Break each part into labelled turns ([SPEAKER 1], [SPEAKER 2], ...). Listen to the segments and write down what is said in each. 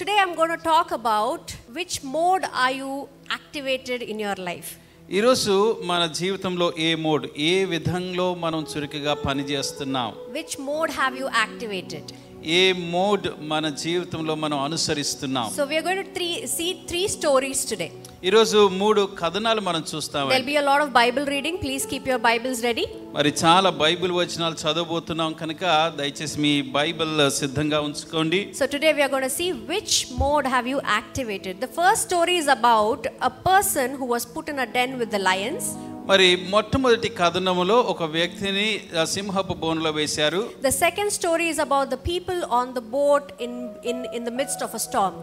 [SPEAKER 1] Today I'm going to talk about which mode are you activated in your life.
[SPEAKER 2] ఈరోజు మన జీవితంలో ఏ విధంలో మనం చురుకుగా పనిచేస్తున్నాం?
[SPEAKER 1] Which mode have you activated?
[SPEAKER 2] A mode మన జీవితంలో మనం అనుసరిస్తున్నాం?
[SPEAKER 1] So we are going to see three stories today.
[SPEAKER 2] ఈరోజు 3 కథనాలు మనం చూస్తాం.
[SPEAKER 1] There will be a lot of Bible reading. Please keep your Bibles ready.
[SPEAKER 2] మరి చాలా బైబిల్ వచనాలు చదవబోతున్నాం కనుక దయచేసి మీ బైబిల్ సిద్ధంగా ఉంచుకోండి.
[SPEAKER 1] So today we are going to see which mode have you activated. The first story is about a person who was put in a den with the lions.
[SPEAKER 2] మరి మొట్టమొదటి కథనములో ఒక వ్యక్తిని సింహపు బోనులో వేశారు.
[SPEAKER 1] The second story is about the people on the boat in the midst of a storm.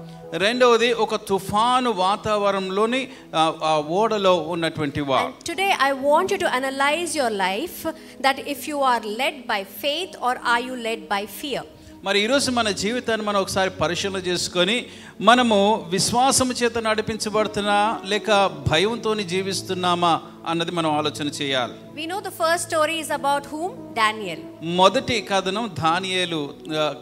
[SPEAKER 2] రెండవది ఒక తుఫాను వాతావరణంలోని ఓడలో ఉన్నటువంటి వారు.
[SPEAKER 1] Today I want you to analyze your life, that if you are led by faith or are you led by fear.
[SPEAKER 2] మరి ఈరోజు మన జీవితాన్ని మనం ఒకసారి పరిశీలన చేసుకొని మనము విశ్వాసము చేత నడిపించబడుతున్నా లేక భయంతోని జీవిస్తున్నామా అన్నది మనం ఆలోచన చేయాలి.
[SPEAKER 1] We know the first story is about whom? Daniel.
[SPEAKER 2] మొదటి కథనం దానియేలు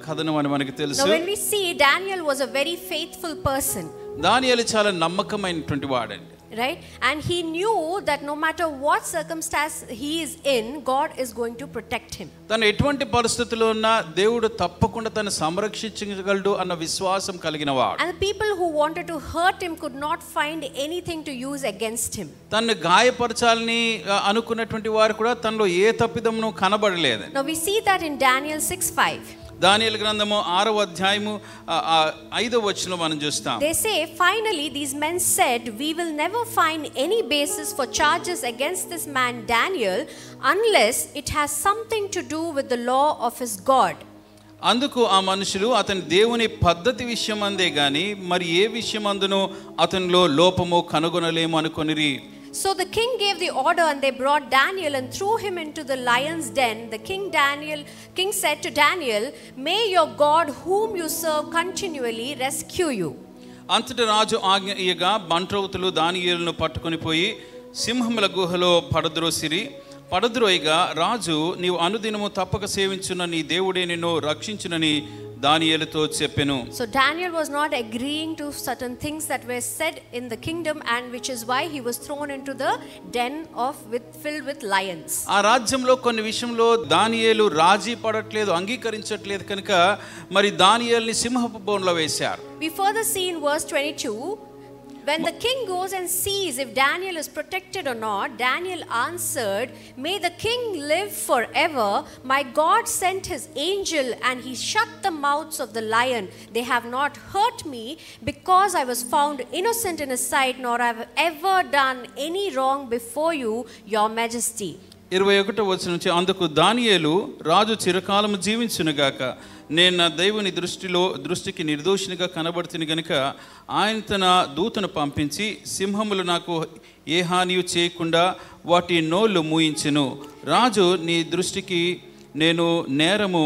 [SPEAKER 2] కథనం అని మనకు తెలుసు.
[SPEAKER 1] Now when we see, Daniel was a very faithful person.
[SPEAKER 2] దానియేలు చాలా నమ్మకమైనటువంటి వాడండి.
[SPEAKER 1] Right? And he knew that no matter what circumstance he is in, God is going to protect him.
[SPEAKER 2] తను ఎటువంటి పరిస్థితుల్లో ఉన్నా దేవుడు తప్పకుండా తను సంరక్షించగలడు అన్న విశ్వాసం కలిగినవాడు.
[SPEAKER 1] And the people who wanted to hurt him could not find anything to use against him.
[SPEAKER 2] తన్ను గాయపరచాలని అనుకున్నటువంటి వారు కూడా తనలో ఏ తప్పిదమును కనబడలేదు.
[SPEAKER 1] Now we see that in Daniel 6:5.
[SPEAKER 2] దానియేలు గ్రంథము 6వ అధ్యాయము 5వ వచనం మనం చూస్తాం.
[SPEAKER 1] They say, finally these men said, we will never find any basis for charges against this man Daniel unless it has something to do with the law of his God.
[SPEAKER 2] అందుకు ఆ మనుషులు అతని దేవుని పద్ధతి విషయమందే గాని మరి ఏ విషయమందును అతనిలో లోపము కనుగొనలేము అనుకొనిరి.
[SPEAKER 1] So the king gave the order and they brought Daniel and threw him into the lion's den. The king said to Daniel, may your God whom you serve continually rescue you.
[SPEAKER 2] అంతటి రాజు ఆజ్ఞ ఇయ్యగా బంట్రౌతులు దానియేలును పట్టుకొని పోయి సింహముల గుహలో పడద్రోయిగా రాజు నీవు అనుదినము తప్పక సేవించున్న నీ దేవుడే నిన్ను రక్షించునని దానియేలుతో చెప్పెను.
[SPEAKER 1] So Daniel was not agreeing to certain things that were said in the kingdom, and which is why he was thrown into the den filled with lions.
[SPEAKER 2] ఆ రాజ్యంలో కొన్ని విషయంలో దానియేలు రాజీ పడట్లేదు, అంగీకరించట్లేదు కనుక మరి దానియేలుని సింహపు బోనులో వేశారు.
[SPEAKER 1] We further see in verse 22, when the king goes and sees if Daniel is protected or not, Daniel answered, may the king live forever. My God sent his angel and he shut the mouths of the lion. They have not hurt me because I was found innocent in his sight, nor have ever done any wrong before you, your majesty.
[SPEAKER 2] 21వ వచనం నుంచి అందుకు దానియేలు రాజు చిరకాలము జీవించునుగాక, నేను నా దేవుని దృష్టికి నిర్దోషినిగా కనబడుతుంది గనుక ఆయన తన దూతను పంపించి సింహములు నాకు ఏ హానియు చేయకుండా వాటి నోళ్ళు మూయించెను. రాజు నీ దృష్టికి నేను నేరము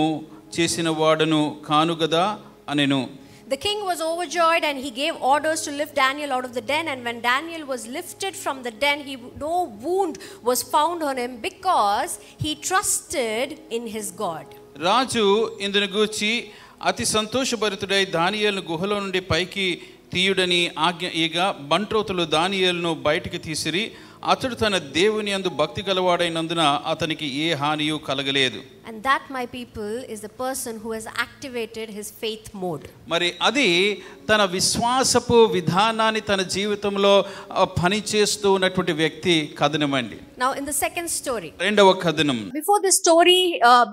[SPEAKER 2] చేసిన వాడను కానుగదా అనెను.
[SPEAKER 1] The king was overjoyed and he gave orders to lift Daniel out of the den, and when Daniel was lifted from the den, no wound was found on him because he trusted in his God. రాజు
[SPEAKER 2] ఇందును గూర్చి అతి సంతోషభరితుడై దానియేలును గుహలో నుండి పైకి తీయుడని ఆజ్ఞ ఇయ్యగా బంట్రోతులు దానియేలును బయటికి తీసిరి. అతడు తన దేవుని యందు భక్తి గలవాడైనందున అతనికి ఏ హానియు కలగలేదు.
[SPEAKER 1] And that, my people, is the person who has activated his faith mode.
[SPEAKER 2] మరి అది తన విశ్వాసపు విధానాన్ని తన జీవితంలో పని చేస్తూ ఉన్నటువంటి వ్యక్తి కథనమండి.
[SPEAKER 1] Now in the second story,
[SPEAKER 2] రెండవ కథనం.
[SPEAKER 1] Before the story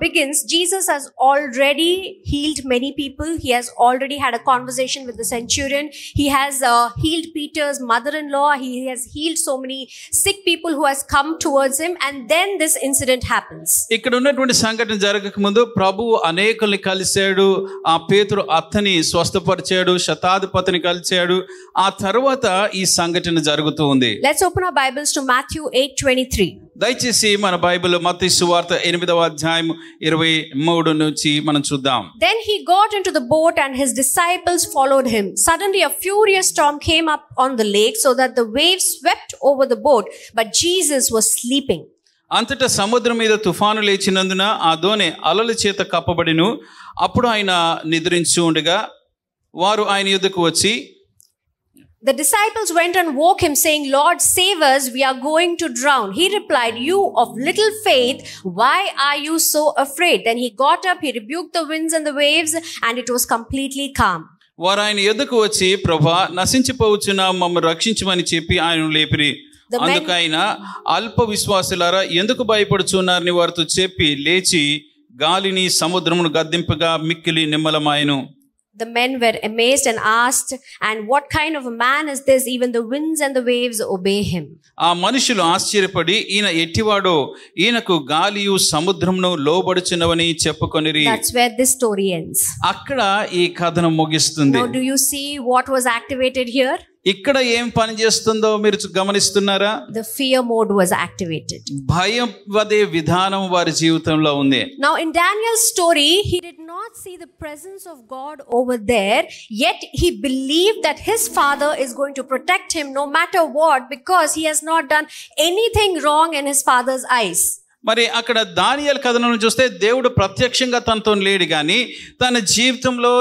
[SPEAKER 1] begins, Jesus has already healed many people. He has already had a conversation with the centurion. He has healed Peter's mother-in-law. He has healed so many sick people who has come towards him, and then this incident happens.
[SPEAKER 2] ఇక్కడ ఉన్నటువంటి సంఘటన జరగక ముందు ప్రభువు అనేకుల్ని కలిశాడు. ఆ పేతురు అతని స్వస్థపరిచాడు, శతాధిపతిని కలిశాడు. ఆ తర్వాత ఈ సంఘటన జరుగుతూ ఉంది.
[SPEAKER 1] Let's open our Bibles to Matthew 8:23.
[SPEAKER 2] దయచేసి మన బైబిల్ మత్తయి సువార్త 8వ అధ్యాయం 23 నుంచి మనం చూద్దాం.
[SPEAKER 1] Then he got into the boat and his disciples followed him. Suddenly a furious storm came up on the lake so that the waves swept over the boat, but Jesus was sleeping.
[SPEAKER 2] అంతటా సముద్రం మీద తుఫాను లేచినందున ఆ దోణి అలల చేత కప్పబడిను. అప్పుడు ఆయన నిద్రించి ఉండగా వారు ఆయన యొద్దకు వచ్చి
[SPEAKER 1] the disciples went and woke him, saying, Lord, save us, we are going to drown. He replied, you of little faith, why are you so afraid? Then he got up, he rebuked the winds and the waves, and it was completely calm.
[SPEAKER 2] వారు ఆయన యొద్దకు వచ్చి ప్రభా నశించిపోవచ్చున్న మమ్మల్ని రక్షించమని చెప్పి ఆయన లేపిరి. అందుకు ఆయన అల్ప విశ్వాసులారా ఎందుకు భయపడుచున్నారని వారితో చెప్పి లేచి గాలిని సముద్రమును గద్దింపగా మిక్కిలి నిమ్మలమాయెను.
[SPEAKER 1] The men were amazed and asked, and what kind of a man is this? Even the winds and the waves obey him.
[SPEAKER 2] ఆ మనుషులు ఆశ్చర్యపడి ఈయన ఎట్టివాడో, ఈయనకు గాలియు సముద్రమును లోబడుచున్నవని చెప్పుకొనిరి.
[SPEAKER 1] That's where this story ends.
[SPEAKER 2] అక్కడ ఈ కథనం ముగిస్తుంది.
[SPEAKER 1] Now do you see what was activated here?
[SPEAKER 2] ఇక్కడ ఏం పని చేస్తుందో మీరు గమనిస్తున్నారా?
[SPEAKER 1] The fear mode was activated.
[SPEAKER 2] భయం వదే విధానం వారి జీవితంలో ఉంది.
[SPEAKER 1] Now in Daniel's story, he did not see the presence of God over there, yet he believed that his father is going to protect him no matter what, because he has not done anything wrong in his father's eyes.
[SPEAKER 2] మరి అక్కడ దానియేలు కథనం చూస్తే దేవుడు ప్రత్యక్షంగా తనతో లేడు కానీ తన జీవితంలో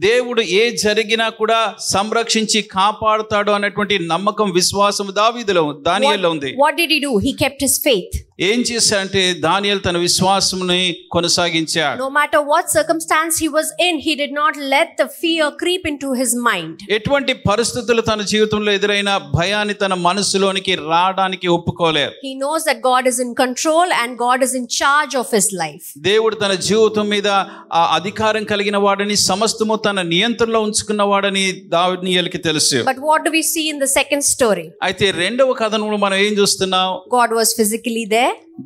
[SPEAKER 2] దేవుడు ఏ జరిగినా కూడా సంరక్షించి కాపాడుతాడు అనేటువంటి నమ్మకం, విశ్వాసం దానియేలులో ఉంది.
[SPEAKER 1] What did he do? He kept his faith.
[SPEAKER 2] ఏం చేశాడంటే దానియేలు తన విశ్వాసముని కొనసాగించాడు.
[SPEAKER 1] No matter what circumstance he was in, he did not let the fear creep into his mind.
[SPEAKER 2] ఎటువంటి పరిస్థితులు తన జీవితంలో ఎదురైనా భయాన్ని తన మనసులోనికి రావడానికి ఒప్పుకోలేరు.
[SPEAKER 1] He knows that God is in control and God is in charge of his life.
[SPEAKER 2] దేవుడు తన జీవితం మీద ఆ అధికారం కలిగిన వాడని, సమస్తము తన నియంత్రణలో ఉంచుకున్న వాడని దానియేలుకి తెలుసు.
[SPEAKER 1] But what do we see in the second story?
[SPEAKER 2] అయితే రెండవ కథనంలో మనం ఏం చూస్తున్నాం?
[SPEAKER 1] God was physically there.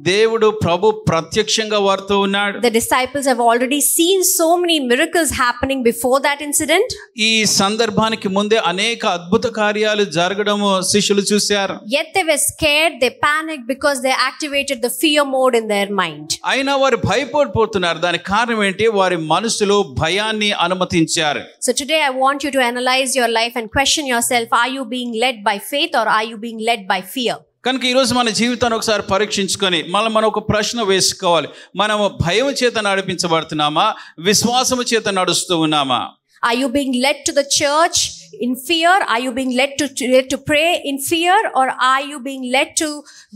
[SPEAKER 2] దేవుడు ప్రభు ప్రత్యక్షంగా వారితో ఉన్నాడు.
[SPEAKER 1] The disciples have already seen so many miracles happening before that incident.
[SPEAKER 2] ఈ సందర్భానికి ముందే అనేక అద్భుత కార్యాలు జరగడం శిష్యులు చూశారు.
[SPEAKER 1] Yet they were scared, they panicked because they activated the fear mode in their mind.
[SPEAKER 2] అయినా వారు భయపడిపోతున్నారు. దానికి కారణం ఏంటి? వారి మనసులో భయాన్ని అనుమతించారు.
[SPEAKER 1] So today I want you to analyze your life and question yourself, are you being led by faith or are you being led by fear?
[SPEAKER 2] కనుక ఈరోజు మన జీవితాన్ని ఒకసారి పరీక్షించుకొని మనం ఒక ప్రశ్న వేసుకోవాలి. మనము భయం చేత నడిపించబడుతున్నామా, విశ్వాసము చేత నడుస్తూ ఉన్నామా?
[SPEAKER 1] Are you being led to the church in fear? Are you being led to pray in fear, or are you being led to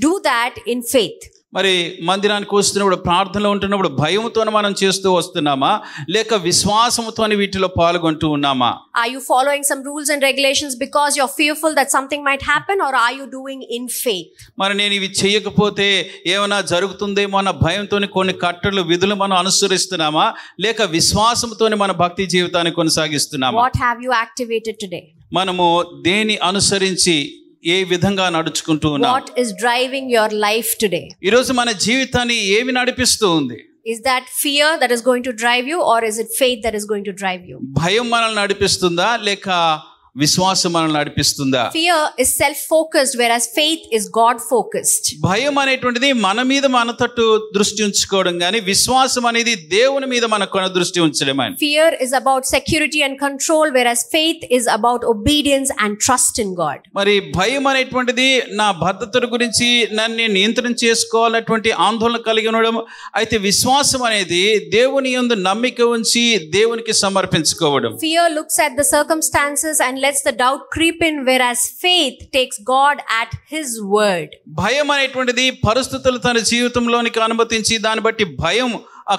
[SPEAKER 1] do that in faith?
[SPEAKER 2] మరి మందిరానికి వస్తున్నప్పుడు, ప్రార్థనలో ఉంటున్నప్పుడు భయంతో మనం చేస్తూ వస్తున్నామా, లేక విశ్వాసంతో వీటిలో పాల్గొంటూ ఉన్నామా?
[SPEAKER 1] Are you following some rules and regulations because you're fearful that something might happen, or are you doing in faith?
[SPEAKER 2] మరి నేను ఇవి చేయకపోతే ఏమైనా జరుగుతుందేమో అన్న భయంతో కొన్ని కట్టడలు, విధులు మనం అనుసరిస్తున్నామా, లేక విశ్వాసంతో మన భక్తి జీవితాన్ని కొనసాగిస్తున్నామా?
[SPEAKER 1] What have you activated today?
[SPEAKER 2] మనము దేని అనుసరించి ఏ విధంగా నడుచుకుంటూ ఉన్నాం?
[SPEAKER 1] What is driving your life today?
[SPEAKER 2] ఈరోజు మన జీవితాన్ని ఏమి నడిపిస్తూ ఉంది?
[SPEAKER 1] Is that fear that is going to drive you, or is it faith that is going to drive you?
[SPEAKER 2] భయం మనల్ని నడిపిస్తుందా, లేక విశ్వాసం మనల్ని నడిపిస్తుందా?
[SPEAKER 1] Fear is self-focused, whereas faith is God-focused.
[SPEAKER 2] భయం అనేటువంటిది మన మీద మన తట్టు దృష్టి ఉంచుకోవడం, కానీ విశ్వాసం అనేది దేవుని మీద మనకు దృష్టి ఉంచడం.
[SPEAKER 1] Fear is about security and control, whereas faith is about obedience and trust in God.
[SPEAKER 2] మరి భయం అనేటువంటిది నా భద్రత గురించి నన్ను నియంత్రణ చేసుకోవాలన్నటువంటి ఆందోళన కలిగి ఉండడం. అయితే విశ్వాసం అనేది దేవుని యందు నమ్మిక ఉంచి దేవునికి సమర్పించుకోవడం.
[SPEAKER 1] Fear looks at the circumstances and lets the doubt creep in, whereas faith takes God at his word.
[SPEAKER 2] భయం అనేటువంటిది పరిస్థితులు తన జీవితంలోనికి అనుమతించి దాన్ని బట్టి భయం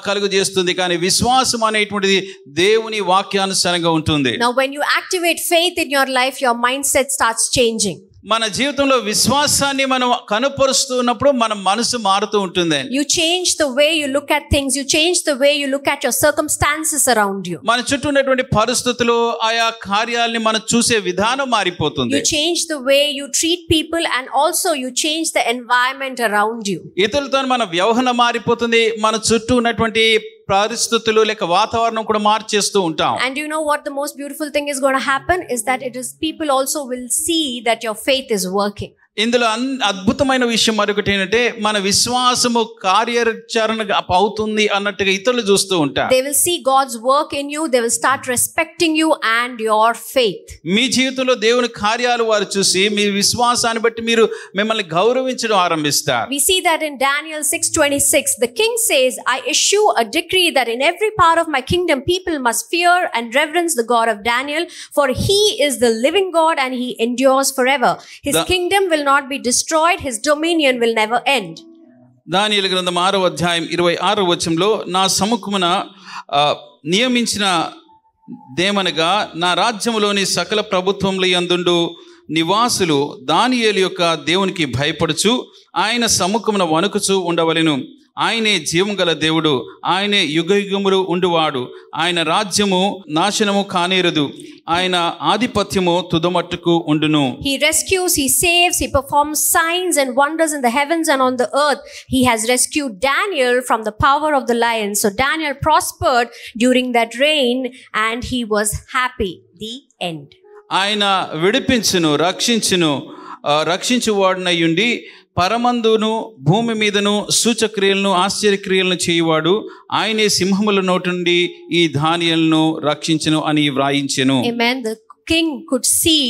[SPEAKER 2] కలుగు చేస్తుంది, కానీ విశ్వాసం అనేటువంటిది దేవుని వాక్యానుసారంగా ఉంటుంది.
[SPEAKER 1] Now when you activate faith in your life, your mindset starts changing.
[SPEAKER 2] మన జీవితంలో విశ్వాసాన్ని మనం కనుపరుస్తున్నప్పుడు మన మనసు మారుతూ ఉంటుంది.
[SPEAKER 1] You change the way you look at things. You change the way you look at your circumstances around you.
[SPEAKER 2] మన చుట్టూ ఉన్నటువంటి పరిస్థితులు, ఆయా కార్యాలని మనం చూసే విధానం మారిపోతుంది.
[SPEAKER 1] You change the way you treat people, and also you change the environment around you.
[SPEAKER 2] ఇతరులతో మన వ్యవహారం మారిపోతుంది. మన చుట్టూ ఉన్నటువంటి పరిస్థితులు లేక వాతావరణం కూడా మార్చేస్తూ ఉంటాం.
[SPEAKER 1] And you know what the most beautiful thing is going to happen is that it is people also will see that your faith is working.
[SPEAKER 2] ఇందులో అద్భుతమైన విషయం మరొకటి ఏంటంటే మన విశ్వాసము కార్యాచరణ అవుతుంది అన్నట్టుగా ఇతరులు చూస్తూ ఉంటారు.
[SPEAKER 1] They will see God's work in you. They will start respecting you and your faith.
[SPEAKER 2] మీ జీవితంలో దేవుని కార్యాలు వారు చూసి మీ విశ్వాసాన్ని బట్టి మీరు మిమ్మల్ని గౌరవించడం ఆరంభిస్తారు.
[SPEAKER 1] We see that in Daniel 6:26, the king says, I issue a decree that in every part of my kingdom people must fear and reverence the God of Daniel, for he is the living God and he endures forever. His kingdom will not be destroyed, his dominion will never end.
[SPEAKER 2] దానియేలు గ్రంథం 6వ అధ్యాయం 26వ వచనంలో నా సముఖమున నియమించిన దేమనగా నా రాజ్యములోని సకల ప్రభుత్వముల యందుండు నివాసులు దానియేలు యొక్క దేవునికి భయపడుచు ఆయన సముఖమున వణుకుచు ఉండవలెను. ఆయనే జీవం గల దేవుడు, ఆయనే యుగయుగములు ఉండువాడు. ఆయన రాజ్యము నాశనము కానేరదు, ఆయన ఆధిపత్యము తుదమట్టుకు ఉండును.
[SPEAKER 1] He rescues, he saves, he performs signs and wonders in the heavens and on the earth. He has rescued Daniel from the power of the lion. So Daniel prospered during that reign and he was happy. The end.
[SPEAKER 2] ఆయన విడిపించును, రక్షించువాడునయ్యుండి పరమందును భూమి మీదను సూచక్రియలను ఆశ్చర్యక్రియలను చేయువాడు. ఆయనే సింహముల నోటి నుండి ఈ దానియేలును రక్షించును అని వ్రాయించెను.
[SPEAKER 1] Amen. The king could see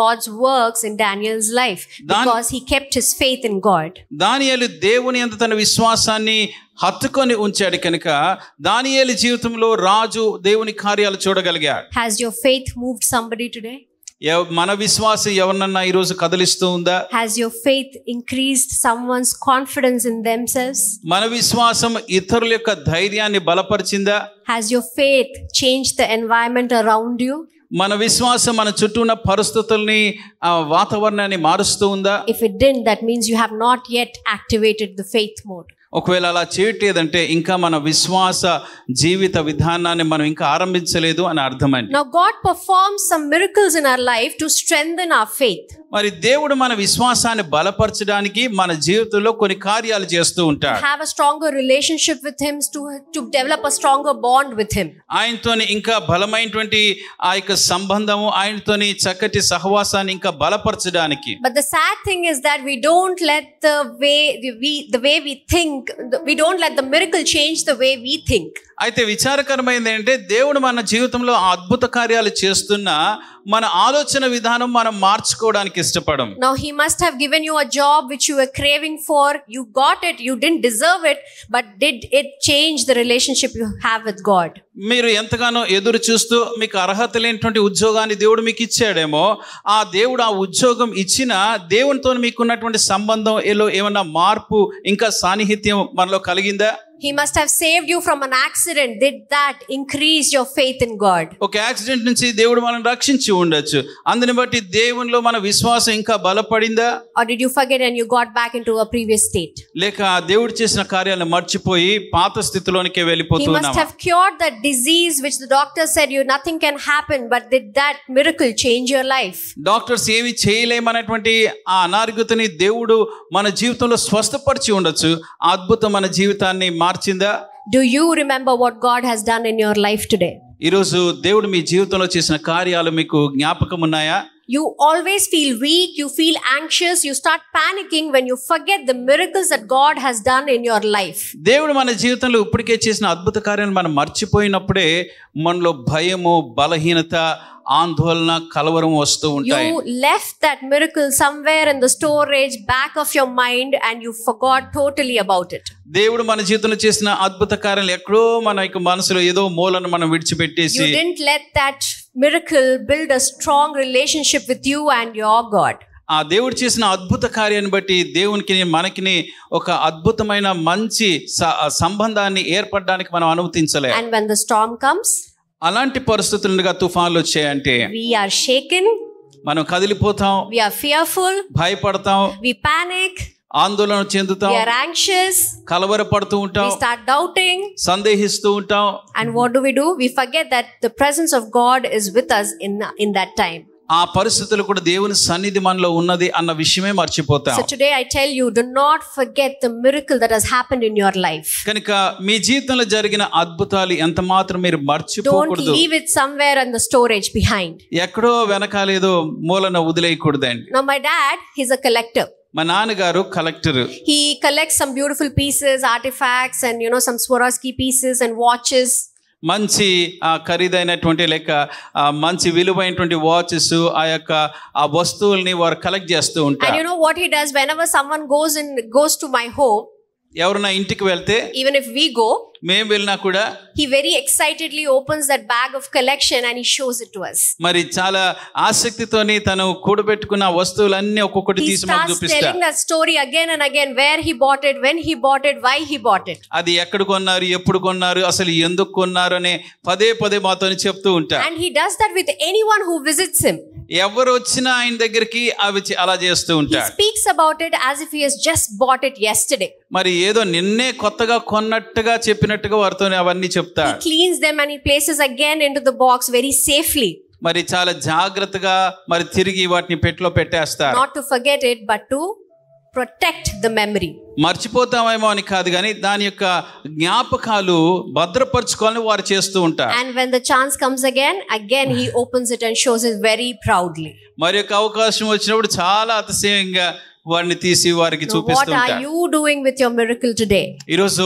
[SPEAKER 1] God's works in Daniel's life because he kept his faith in God.
[SPEAKER 2] దానియేలు దేవుని యందు తన విశ్వాసాన్ని హత్తుకొని ఉంచాడు కనుక దానియేలు జీవితంలో రాజు దేవుని కార్యాలు చూడగలిగాడు.
[SPEAKER 1] Has your faith moved somebody today?
[SPEAKER 2] మన విశ్వాసం ఎవరినన్నా ఈ రోజు కదిలిస్తూ ఉందా?
[SPEAKER 1] Has your faith increased someone's confidence in themselves?
[SPEAKER 2] మన విశ్వాసం ఇతరుల యొక్క ధైర్యాన్ని బలపరిచిందా?
[SPEAKER 1] Has your faith changed the environment around you?
[SPEAKER 2] మన విశ్వాసం మన చుట్టూ ఉన్న పరిస్థితుల్ని వాతావరణాన్ని మారుస్తూ ఉందా?
[SPEAKER 1] If it didn't, that means you have not yet activated the faith mode.
[SPEAKER 2] ఒకవేళ అలా చేయట్లేదంటే ఇంకా మన విశ్వాస జీవిత విధానాన్ని మనం ఇంకా ఆరంభించలేదు అని అర్థమండి.
[SPEAKER 1] Now God performs some miracles in our life to strengthen our faith.
[SPEAKER 2] మరి దేవుడు మన విశ్వాసాన్ని బలపరచడానికి మన జీవితంలో కొన్ని కార్యాలు చేస్తూ ఉంటాడు.
[SPEAKER 1] Have a stronger relationship with him, to develop a stronger bond with him.
[SPEAKER 2] ఆయనతోని ఇంకా బలమైనటువంటి ఆ యొక్క సంబంధము, ఆయనతోని చక్కటి సహవాసాన్ని ఇంకా బలపరచడానికి.
[SPEAKER 1] But the sad thing is that we don't let the way we think, we don't let the miracle change the way we think.
[SPEAKER 2] అయితే విచారకరమైనది ఏంటంటే దేవుడు మన జీవితంలో అద్భుత కార్యాలు చేస్తున్నా మన ఆలోచన విధానం మనం మార్చుకోవడానికి ఇష్టపడం.
[SPEAKER 1] Now he must have given you a job which you were craving for. You got it, you didn't deserve it, but did it change the relationship you have with God?
[SPEAKER 2] మీరు ఎంతగానో ఎదురు చూస్తూ మీకు అర్హత లేనటువంటి ఉద్యోగాన్ని దేవుడు మీకు ఇచ్చాడేమో, ఆ దేవుడు ఆ ఉద్యోగం ఇచ్చినా దేవునితో మీకున్నటువంటి సంబంధం ఏమన్నా మార్పు ఇంకా సాన్నిహిత్యం మనలో కలిగిందా?
[SPEAKER 1] He must have saved you from an accident. Did that increase your faith in God?
[SPEAKER 2] ఒక యాక్సిడెంట్ నుంచి దేవుడు మనల్ని రక్షించి ఉండొచ్చు. అందుని బట్టి దేవునిలో మన విశ్వాసం ఇంకా బలపడిందా?
[SPEAKER 1] Or did you forget and you got back into a previous state?
[SPEAKER 2] లేక దేవుడు చేసిన కార్యాలను మర్చిపోయి పాత స్థితిలోనికి వెళ్ళిపోతున్నామా?
[SPEAKER 1] He must have cured that disease which the doctor said you nothing can happen, but did that miracle change your life?
[SPEAKER 2] Doctors ఏవి చేయలేమనేటువంటి ఆ అనారోగ్యతని దేవుడు మన జీవితంలో స్వస్థపరిచి ఉండొచ్చు. ఆ అద్భుతం మన జీవితాన్ని మార్చిందా?
[SPEAKER 1] Do you remember what God has done in your life today?
[SPEAKER 2] ఈరోజు దేవుడు మీ జీవితంలో చేసిన కార్యాలు మీకు జ్ఞాపకం ఉన్నాయా?
[SPEAKER 1] You always feel weak, you feel anxious, you start panicking when you forget the miracles that God has done in your life.
[SPEAKER 2] దేవుడు మన జీవితంలో ఇప్పటికే చేసిన అద్భుత కార్యాలను మనం మర్చిపోయినప్పుడే మనలో భయము, బలహీనత, ఆందోళన, కలవరం వస్తూ ఉంటాయి.
[SPEAKER 1] You left that miracle somewhere in the storage back of your mind and you forgot totally about it.
[SPEAKER 2] దేవుడు మన జీవితంలో చేసిన అద్భుత కార్యాలు ఎక్కడో మన యొక్క మనసులో ఏదో మూలను మనం విడిచిపెట్టేసి
[SPEAKER 1] You didn't let that miracle build a strong relationship with you and your God.
[SPEAKER 2] ఆ దేవుడు చేసిన అద్భుత కార్యాన్ని బట్టి దేవునికి మనకి ఒక అద్భుతమైన మంచి సంబంధాన్ని ఏర్పడడానికి మనం అనుమతించలేదు.
[SPEAKER 1] And when the storm comes,
[SPEAKER 2] అలాంటి పరిస్థితులుగా తుఫాన్లు వచ్చాయంటే
[SPEAKER 1] we are shaken,
[SPEAKER 2] మనం కదిలిపోతాం,
[SPEAKER 1] we are fearful,
[SPEAKER 2] భయపడతాం,
[SPEAKER 1] we panic,
[SPEAKER 2] ఆందోళన చెందుతాం,
[SPEAKER 1] we are anxious,
[SPEAKER 2] కలవరపడుతూ ఉంటాం,
[SPEAKER 1] we start doubting,
[SPEAKER 2] సందేహిస్తూ ఉంటాం.
[SPEAKER 1] and what do? We forget that the presence of God is with us in that time.
[SPEAKER 2] ఆ పరిస్థితులు కూడా దేవుని సన్నిధి మనలో ఉన్నది అన్న విషయమే మర్చిపోతాం.
[SPEAKER 1] So today I tell you, do not forget the miracle that has happened in your life.
[SPEAKER 2] కనుక మీ జీవితంలో జరిగిన అద్భుతాలు ఎంత మాత్రం మీరు
[SPEAKER 1] Don't
[SPEAKER 2] మర్చిపోకూడదు.
[SPEAKER 1] leave it somewhere in the storage behind.
[SPEAKER 2] ఎక్కడో వెనకాలేదో మూలన వదిలేయకూడదండి.
[SPEAKER 1] Now my dad, he's a collector.
[SPEAKER 2] మా నాన్నగారు collector.
[SPEAKER 1] He collects some beautiful pieces, artifacts, and some Swarovski pieces and watches.
[SPEAKER 2] మంచి ఖరీదైనటువంటి లేక మంచి విలువైనటువంటి వాచెస్ ఆ వస్తువుల్ని వారు కలెక్ట్ చేస్తూ ఉంటారు.
[SPEAKER 1] And you know what he does whenever someone goes to my home,
[SPEAKER 2] ఎవరైనా ఇంటికి వెళ్తే,
[SPEAKER 1] even if we go,
[SPEAKER 2] మేము వెళ్ళినా కూడా
[SPEAKER 1] he very excitedly opens that bag of collection and he shows it to us.
[SPEAKER 2] మరి చాలా ఆసక్తితోని తను కూడబెట్టుకున్న వస్తువులన్నీ ఒక్కొక్కటి తీసి మనకు చూపిస్తాడు.
[SPEAKER 1] He starts telling that story again and again, where he bought it, when he bought it, why he bought it.
[SPEAKER 2] అది ఎక్కడ కొన్నారు, ఎప్పుడు కొన్నారు, అసలు ఎందుకు కొన్నారు అని పదే పదే మాతో చెప్తూ ఉంటాడు.
[SPEAKER 1] And he does that with anyone who visits him.
[SPEAKER 2] ఎవరు వచ్చినా ఆయన దగ్గరికి అవి అలా చేస్తూ
[SPEAKER 1] He
[SPEAKER 2] ఉంటాడు.
[SPEAKER 1] speaks about it as if he has just bought it yesterday.
[SPEAKER 2] మరి ఏదో నిన్నే కొత్తగా కొన్నట్టుగా చెప్పినట్టుగా వారితో అవన్నీ చెప్తాడు.
[SPEAKER 1] He cleans them and he places again into the box very safely.
[SPEAKER 2] మరి చాలా జాగ్రత్తగా మరి తిరిగి వాటిని పెట్టెలో పెట్టేస్తారు.
[SPEAKER 1] Not to forget it, but to protect the memory.
[SPEAKER 2] మర్చిపోతామేమో అని కాదు కానీ దాని యొక్క జ్ఞాపకాలు భద్రపరచుకోవాలని వారు చేస్తూ ఉంటారు.
[SPEAKER 1] And when the chance comes again he opens it and shows it very proudly.
[SPEAKER 2] మరి యొక్క అవకాశం వచ్చినప్పుడు చాలా అతిశయంగా వారిని తీసి వారికి చూపిస్తూ ఉంటారు.
[SPEAKER 1] What are you doing with your miracle today?
[SPEAKER 2] ఈరోజు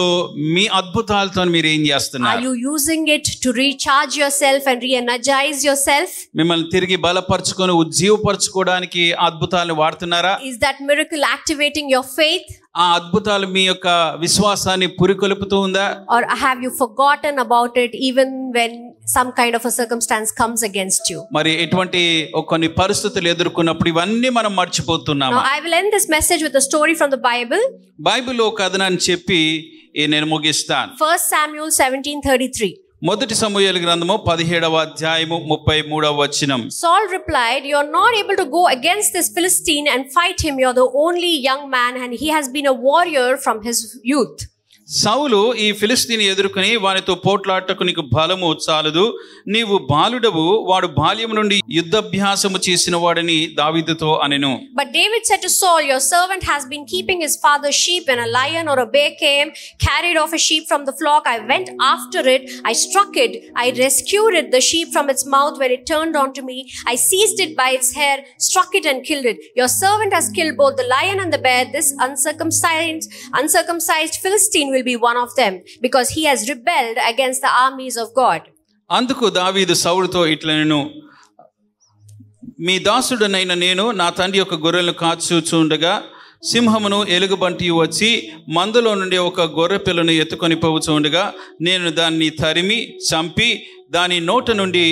[SPEAKER 2] మీ అద్భుతాలతో మీరు ఏం చేస్తున్నారు?
[SPEAKER 1] Are you using it to recharge yourself and re-energize yourself?
[SPEAKER 2] మిమ్మల్ని తిరిగి బలపరచుకొని ఉజ్జీవపరచుకోవడానికి అద్భుతాలను వాడుతున్నారా?
[SPEAKER 1] Is that miracle activating your faith?
[SPEAKER 2] ఆ అద్భుతాలు మీ యొక్క విశ్వాసాన్ని పురికొల్పుతూ ఉందా?
[SPEAKER 1] Or have you forgotten about it even when some kind of a circumstance comes against you?
[SPEAKER 2] మరి ఎటువంటి కొన్ని పరిస్థితులు ఎదుర్కొన్నప్పుడు ఇవన్నీ మనం మర్చిపోతున్నాము.
[SPEAKER 1] Now I will end this message with a story from the Bible.
[SPEAKER 2] బైబిల్లో కథనాన్ని చెప్పి నేను ముగిస్తాను.
[SPEAKER 1] 1 Samuel 17:33.
[SPEAKER 2] మొదటి సమూయేలు గ్రంథము 17వ అధ్యాయము 33వ వచనం.
[SPEAKER 1] Saul replied, "You are not able to go against this Philistine and fight him. You are the only young man and he has been a warrior from his youth."
[SPEAKER 2] సౌలు ఈ ఫిలిస్తీని ఎదుర్కొని వానితో పోట్లాటకు నీకు బలము చాలదు, నీవు బాలుడవు, వాడు బాల్యం నుండి యుద్ధాభ్యాసము చేసిన వాడని దావీదుతో అనెను.
[SPEAKER 1] But David said to Saul, "Your servant has been keeping his father's sheep. When a lion or a bear came, carried off a sheep from the flock, I went after it, I struck it, I rescued it, the sheep from its mouth when it turned onto me. I seized it by its hair, struck it and killed it. Your servant has killed both the lion and the bear. This uncircumcised Philistine will be one of them, because he has rebelled against the armies of God."
[SPEAKER 2] అందుకు దావీదు సౌలుతో ఇట్లనెను, మీ దాసుడనైన నేను నా తండ్రి యొక్క గొర్రెలను కాచుచుండగా సింహమును ఎలుగుబంటి వచ్చి మందులో నుండి ఒక గొర్రె పిల్లను ఎత్తుకొని పోవచుండగా నేను దాన్ని తరిమి చంపి దాని నోట నుండి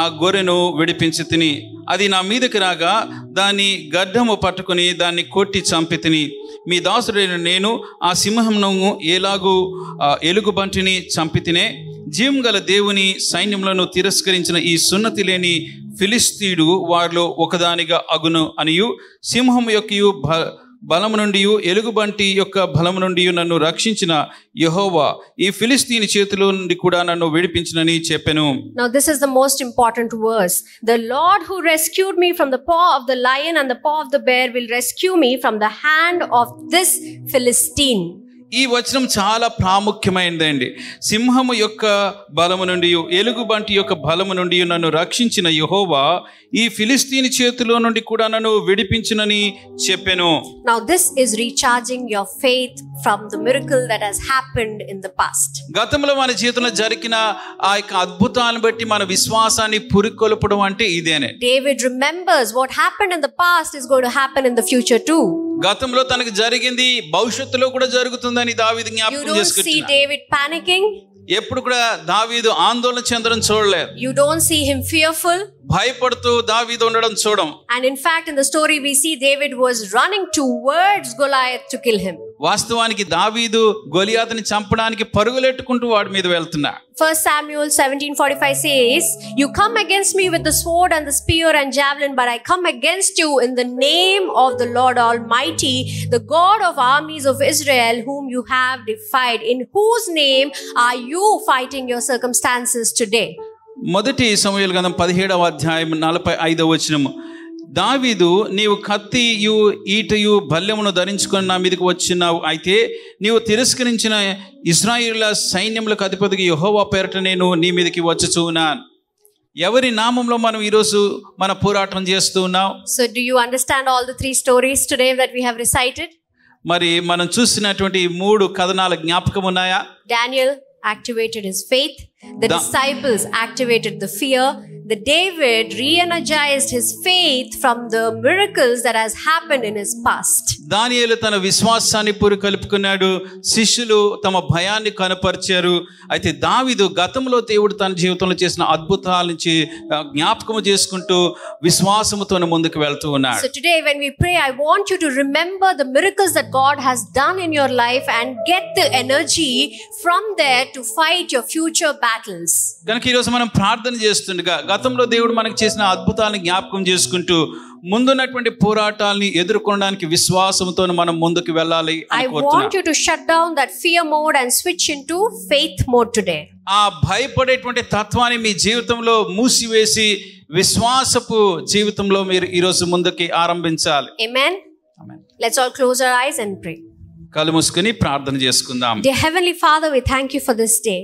[SPEAKER 2] ఆ గొర్రెను విడిపించి తిని, అది నా మీదకి రాగా దాని గడ్డము పట్టుకుని దాన్ని కొట్టి చంపి తిని, మీ దాసుడైన నేను ఆ సింహమును ఎలాగూ ఎలుగుబంటిని చంపి తినే, జీవం గల దేవుని సైన్యములను తిరస్కరించిన ఈ సున్నతి లేని ఫిలిస్తీయుడు వారిలో ఒకదానిగా అగును అనియు, సింహము యొక్క బలము నుండి ఎలుగుబంటి యొక్క బలము నుండి నన్ను రక్షించిన యెహోవా ఈ ఫిలిస్తీని చేతిలో నుండి కూడా నన్ను విడిపించినని చెప్పెను.
[SPEAKER 1] Now this is the most important verse. The Lord who rescued me from the paw of the lion and the paw of the bear will rescue me from the hand of this Philistine.
[SPEAKER 2] ఈ వచనం చాలా ప్రాముఖ్యమైనదండి. సింహము యొక్క బలము నుండి ఎలుగుబంటి యొక్క బలము నుండి నన్ను రక్షించిన యెహోవా ఈ ఫిలిస్తీని చేతిలో నుండి కూడా నన్ను విడిపించునని చెప్పెను.
[SPEAKER 1] Now this is recharging your faith from the miracle that has happened in the past.
[SPEAKER 2] గతంలో మన జీవితంలో జరిగిన ఆ యొక్క అద్భుతాలను బట్టి మన విశ్వాసాన్ని పురికొల్పడం అంటే ఇదేనే.
[SPEAKER 1] David remembers what happened in the past is going to happen in the future too.
[SPEAKER 2] గతంలో తనకు జరిగింది భవిష్యత్తులో కూడా జరుగుతుందని దావీదు జ్ఞాపకం చేసుకుంటున్నాడు.
[SPEAKER 1] You don't see David panicking.
[SPEAKER 2] ఎప్పుడు కూడా దావీదు ఆందోళన చెందడం చూడలేదు.
[SPEAKER 1] You don't see him fearful.
[SPEAKER 2] భయపడుతూ దావీదు ఉండడం చూడం.
[SPEAKER 1] And in fact in the story we see David was running towards Goliath to kill him.
[SPEAKER 2] వాస్తవానికి దావీదు గొలియాతుని చంపడానికి పరుగులెట్టుకుంటూ వాడి మీద వెళ్తున్నాడు.
[SPEAKER 1] 1 Samuel 17:45 says, "You come against me with the sword and the spear and javelin, but I come against you in the name of the Lord Almighty, the God of armies of Israel, whom you have defied. In whose name are you fighting your circumstances today?"
[SPEAKER 2] మొదటి సమూయేలు గ్రంథం 17వ అధ్యాయం 45వ వచనము. దావీదు, నీవు కత్తియు ఈటయు భల్లెమును ధరించుకొని నా మీదకి వచ్చినావు, అయితే నీవు తిరస్కరించిన ఇశ్రాయేలుల సైన్యములకు అధిపతికి యెహోవా పేరట నేను నీ మీదకి వచ్చుచున్నాను. ఎవరి నామంలో మనం ఈరోజు మన పోరాటం చేస్తూ ఉన్నాం?
[SPEAKER 1] So do you understand all the 3 stories today that we have recited?
[SPEAKER 2] మరి మనం చూసినటువంటి 3 కథనాల జ్ఞాపకం ఉన్నాయా?
[SPEAKER 1] Daniel activated his faith, the disciples activated the fear, the David re-energized his faith from the miracles that has happened in his past.
[SPEAKER 2] దానియేలు తన విశ్వాసాన్ని పురికొల్పుకున్నాడు, శిష్యులు తమ భయాన్ని కనపరిచారు. అయితే దావీదు గతంలో దేవుడు తన జీవితంలో చేసిన అద్భుతాల నుంచి జ్ఞాపకం చేసుకుంటూ విశ్వాసముతో ముందుకు వెళ్తూ ఉన్నాడు.
[SPEAKER 1] So today when we pray, I want you to remember the miracles that God has done in your life and get the energy from there to fight your future battles.
[SPEAKER 2] కనుక ఈరోజు మనం ప్రార్థన చేస్తుండగా గతంలో దేవుడు మనకు చేసిన అద్భుతాలను జ్ఞాపకం చేసుకుంటూ ముందున్నటువంటి పోరాటాలని ఎదుర్కొనడానికి విశ్వాసంతో మనం ముందుకు వెళ్ళాలి అని కోరుతున్నాను.
[SPEAKER 1] I want you to shut down that fear mode and switch into faith mode today.
[SPEAKER 2] ఆ భయపడేటువంటి తత్వాన్ని మీ జీవితంలో మూసివేసి విశ్వాసపు జీవితంలో మీరు ఈరోజు ముందుకి ఆరంభించాలి.
[SPEAKER 1] Amen.
[SPEAKER 2] Amen.
[SPEAKER 1] Let's all close our eyes and pray.
[SPEAKER 2] కళ్ళు మూసుకొని ప్రార్థన చేసుకుందాం.
[SPEAKER 1] Dear Heavenly Father, we thank you for this day.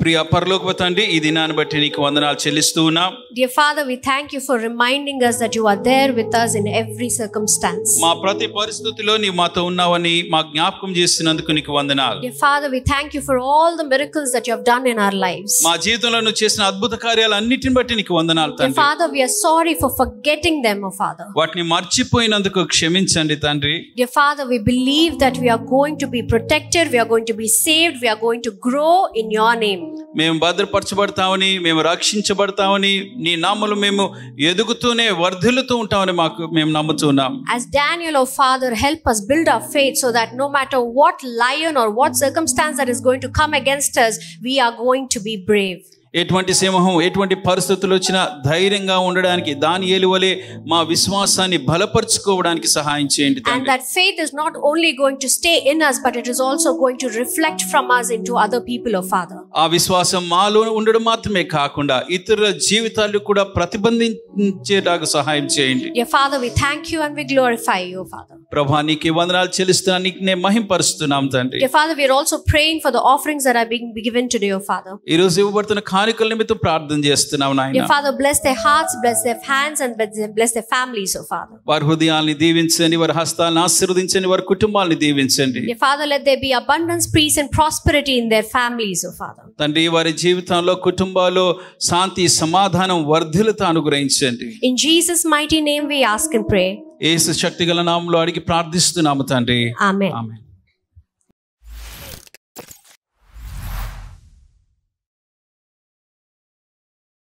[SPEAKER 2] ప్రియ పరలోకపు తండ్రి, ఈ దినాన్ని బట్టి నీకు వందనాలు చెల్లిస్తూ ఉన్నాం.
[SPEAKER 1] Dear Father, we thank you for reminding us that you are there with us in every circumstance.
[SPEAKER 2] మా ప్రతి పరిస్థితిలో నీవు మాతో ఉన్నావని మా జ్ఞాపకం చేసినందుకు నీకు వందనాలు.
[SPEAKER 1] Dear Father, we thank you for all the miracles that you have done in our lives.
[SPEAKER 2] మా జీవితంలో నువ్వు చేసిన అద్భుత కార్యాలన్నిటిని బట్టి నీకు వందనాలు
[SPEAKER 1] Dear
[SPEAKER 2] తండ్రి.
[SPEAKER 1] Father, we are sorry for forgetting them, oh Father.
[SPEAKER 2] వాటిని మర్చిపోయినందుకు క్షమించండి తండ్రి.
[SPEAKER 1] Dear Father, we believe that we are going to be protected, we are going to be saved, we are going to grow in your name.
[SPEAKER 2] మేము భద్రపరచబడతామని, మేము రక్షించబడతామని, నీ నామములో మేము ఎదుగుతూనే వర్ధిల్లుతూ ఉంటామని మేము నమ్ముతున్నాం.
[SPEAKER 1] As Daniel, oh Father, help us build our faith so that no matter what lion or what circumstance that is going to come against us, we are going to be brave.
[SPEAKER 2] ఎటువంటి సింహం ఎటువంటి పరిస్థితులు వచ్చినా ధైర్యంగా ఉండడానికి దానియేలు వలె మా విశ్వాసాన్ని బలపరుచుకోవడానికి సహాయం చేయండి తండ్రి.
[SPEAKER 1] And that faith is not only going to stay in us, but it is also going to reflect from us into other people, oh Father.
[SPEAKER 2] ఆ విశ్వాసం మాలో ఉండడం మాత్రమే కాకుండా ఇతరుల జీవితాలు కూడా ప్రతిబంధించేలాగా సహాయం చేయండి.
[SPEAKER 1] Dear Father, we thank you and we glorify you, oh Father.
[SPEAKER 2] ప్రభువా, నీకే వందనాలు చెల్లిస్తున్నాను, నీకే మహిమపరుస్తున్నాం తండ్రి.
[SPEAKER 1] Dear Father, we are also praying for the offerings that are being given today, oh Father.
[SPEAKER 2] ఈ రోజు ఇవ్వబడుతున్న కానుకల నిమిత్తం ప్రార్థన చేస్తున్నాం నాయనా.
[SPEAKER 1] Dear Father, bless their hearts, bless their hands, and bless their families, oh Father.
[SPEAKER 2] వారి హృదయాల్ని దీవించండి, వారి హస్తాలను ఆశీర్వదించండి, వారి కుటుంబాలను దీవించండి.
[SPEAKER 1] Dear Father, let there be abundance, peace, and prosperity in their families, oh Father.
[SPEAKER 2] తండ్రి, వారి జీవితంలో కుటుంబాల్లో శాంతి సమాధానం వర్ధిల్లుత అనుగ్రహించండి.
[SPEAKER 1] In Jesus' mighty name we ask and pray.
[SPEAKER 2] యేసు శక్తిగల నామములో అడిగి ప్రార్థిస్తున్నాము తండ్రి.
[SPEAKER 1] Amen.
[SPEAKER 2] ఆమేన్.